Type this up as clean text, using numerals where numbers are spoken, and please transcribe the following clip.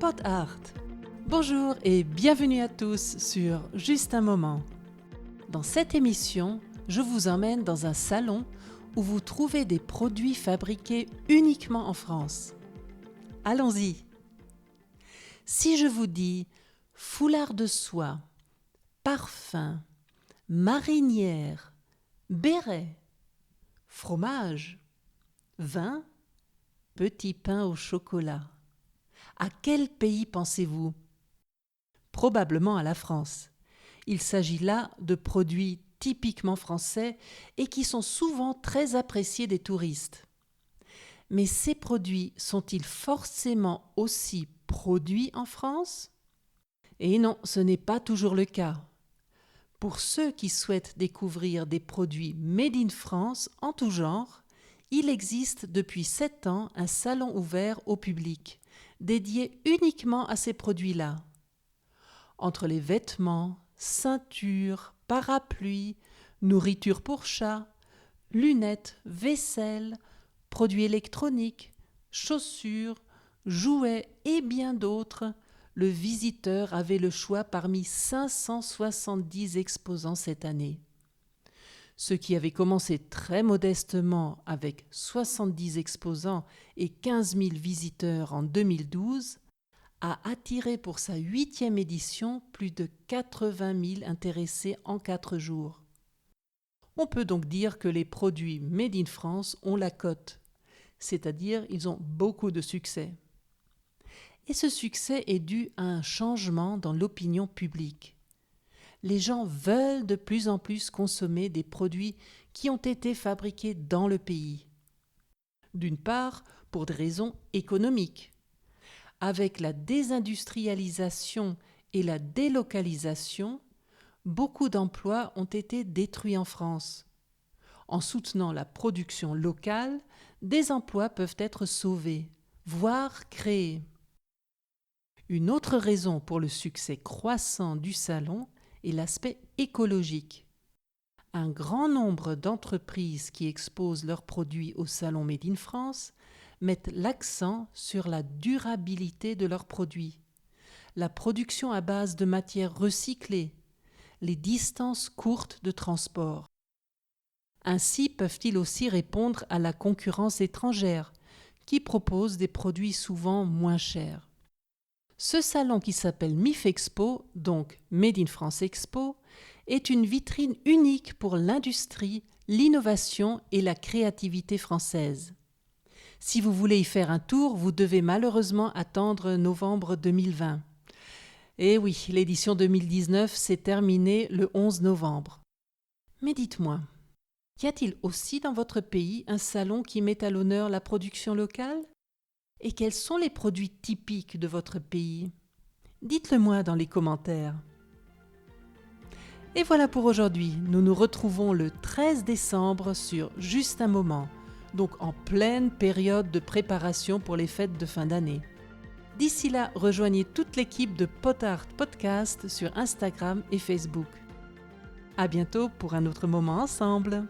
Pot Art. Bonjour et bienvenue à tous sur Juste un moment. Dans cette émission, je vous emmène dans un salon où vous trouvez des produits fabriqués uniquement en France. Allons-y. Si je vous dis foulard de soie, parfum, marinière, béret, fromage, vin, petit pain au chocolat, à quel pays pensez-vous ? Probablement à la France. Il s'agit là de produits typiquement français et qui sont souvent très appréciés des touristes. Mais ces produits sont-ils forcément aussi produits en France ? Et non, ce n'est pas toujours le cas. Pour ceux qui souhaitent découvrir des produits made in France en tout genre, il existe depuis 7 ans un salon ouvert au public, dédié uniquement à ces produits-là. Entre les vêtements, ceintures, parapluies, nourriture pour chats, lunettes, vaisselle, produits électroniques, chaussures, jouets et bien d'autres, le visiteur avait le choix parmi 570 exposants cette année. Ce qui avait commencé très modestement avec 70 exposants et 15 000 visiteurs en 2012 a attiré pour sa 8e édition plus de 80 000 intéressés en 4 jours. On peut donc dire que les produits Made in France ont la cote, c'est-à-dire ils ont beaucoup de succès. Et ce succès est dû à un changement dans l'opinion publique. Les gens veulent de plus en plus consommer des produits qui ont été fabriqués dans le pays. D'une part, pour des raisons économiques. Avec la désindustrialisation et la délocalisation, beaucoup d'emplois ont été détruits en France. En soutenant la production locale, des emplois peuvent être sauvés, voire créés. Une autre raison pour le succès croissant du salon est l'aspect écologique. Un grand nombre d'entreprises qui exposent leurs produits au salon Made in France mettent l'accent sur la durabilité de leurs produits, la production à base de matières recyclées, les distances courtes de transport. Ainsi peuvent-ils aussi répondre à la concurrence étrangère, qui propose des produits souvent moins chers. Ce salon qui s'appelle MIF Expo, donc Made in France Expo, est une vitrine unique pour l'industrie, l'innovation et la créativité française. Si vous voulez y faire un tour, vous devez malheureusement attendre novembre 2020. Et oui, l'édition 2019 s'est terminée le 11 novembre. Mais dites-moi, y a-t-il aussi dans votre pays un salon qui met à l'honneur la production locale ? Et quels sont les produits typiques de votre pays ? Dites-le-moi dans les commentaires. Et voilà pour aujourd'hui. Nous nous retrouvons le 13 décembre sur Juste un moment, donc en pleine période de préparation pour les fêtes de fin d'année. D'ici là, rejoignez toute l'équipe de Pot Art Podcast sur Instagram et Facebook. À bientôt pour un autre moment ensemble.